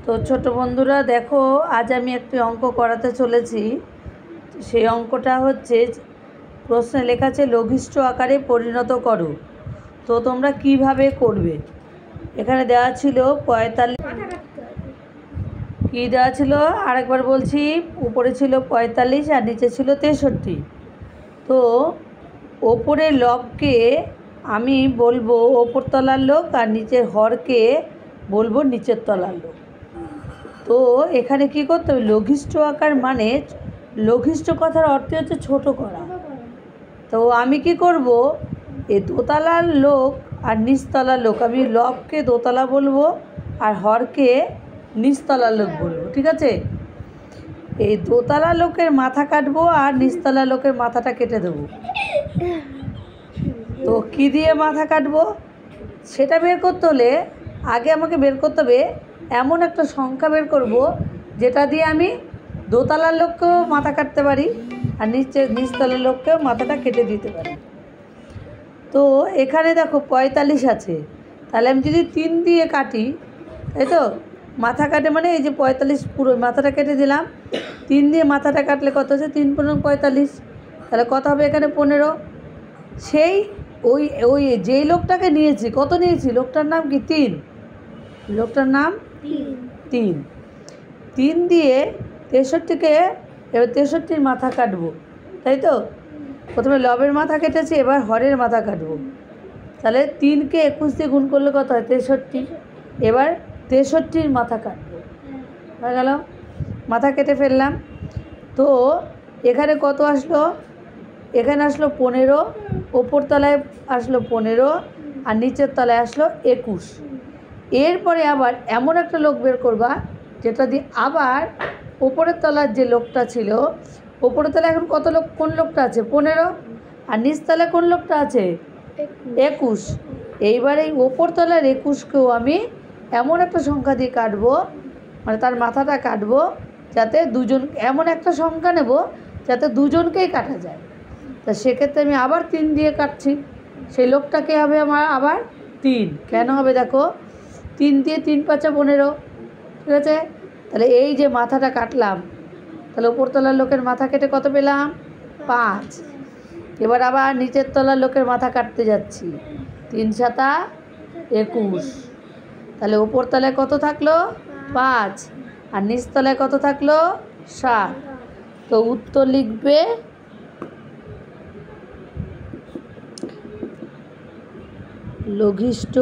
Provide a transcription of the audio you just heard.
তো ছোট বন্ধুরা দেখো, আজ আমি একটি অঙ্ক করাতে চলেছি। সেই অঙ্কটা হচ্ছে, প্রশ্নে লেখা আছে লঘিষ্ঠ আকারে পরিণত করো। তো তোমরা কিভাবে করবে? এখানে দেওয়া ছিল 45, কি দেওয়া ছিল আরেকবার বলছি, উপরে ছিল 45 আর নিচে ছিল 63। তো ওপরের লবকে আমি বলবো ওপর তলার লোক, আর নিচের হরকে বলবো নিচের তলার লোক। তো এখানে কি করতে হবে? লঘিষ্ঠ আকার মানে লঘিষ্ঠ কথার অর্থ হচ্ছে ছোট করা। তো আমি কি করব, এই দোতলার লোক আর নিচতলার লোক, আমি লবকে দোতলা বলবো আর হরকে নিচতলার লোক বলবো, ঠিক আছে? এই দোতলা লোকের মাথা কাটবো আর নিচতলা লোকের মাথাটা কেটে দেবো। তো কী দিয়ে মাথা কাটবো সেটা বের করতে হলে আগে আমাকে বের করতে হবে এমন একটা সংখ্যা বের করব যেটা দিয়ে আমি দোতলার লোককেও মাথা কাটতে পারি আর নিচতলার লোককেও মাথাটা কেটে দিতে পারি। তো এখানে দেখো 45 আছে, তাহলে আমি যদি 3 দিয়ে কাটি, তাই তো? মাথা কাটে মানে এই যে 45 পুরো মাথাটা কেটে দিলাম। 3 দিয়ে মাথাটা কাটলে কত হচ্ছে? 3 × 45, তাহলে কত হবে এখানে? 15। সেই ওই ওই যেই লোকটাকে নিয়েছি, কত নিয়েছি? লোকটার নাম কি? 3। লোকটার নাম 3। 3 দিয়ে 63কে, এবার 63-র মাথা কাটবো, তাই তো? প্রথমে লবের মাথা কেটেছি, এবার হরের মাথা কাটবো। তাহলে 3কে 21 দিয়ে গুণ করলে কত হয়? 63। এবার 63-র মাথা কাটবো, হয়ে গেল। মাথা কেটে ফেললাম। তো এখানে কত আসলো? এখানে আসলো 15, ওপর তলায় আসলো 15 আর নিচের তলায় আসলো 21। এরপরে আবার এমন একটা লোক বের করবা যেটা দিয়ে আবার ওপরের তলার যে লোকটা ছিল, ওপরের তলায় এখন কত লোক, কোন লোকটা আছে? 15। আর নিচতলায় কোন লোকটা আছে? 21। এইবার এই ওপর তলার 21কেও আমি এমন একটা সংখ্যা দিয়ে কাটবো, মানে তার মাথাটা কাটবো যাতে দুজন, এমন একটা সংখ্যা নেব যাতে দুজনকেই কাটা যায়। তা সেক্ষেত্রে আমি আবার 3 দিয়ে কাটছি। সেই লোকটাকে হবে আমার আবার 3। কেন হবে দেখো? 3 দিয়ে 3 × 5 = 15, ঠিক আছে? তাহলে এই যে মাথাটা কাটলাম, তাহলে ওপর তলার লোকের মাথা কেটে কত পেলাম? 5। এবার আবার নিচের তলার লোকের মাথা কাটতে যাচ্ছি, 3 × 7 = 21। তাহলে ওপর তলায় কত থাকলো? 5, আর নিচ তলায় কত থাকলো? 7। তো উত্তর লিখবে লঘিষ্ঠ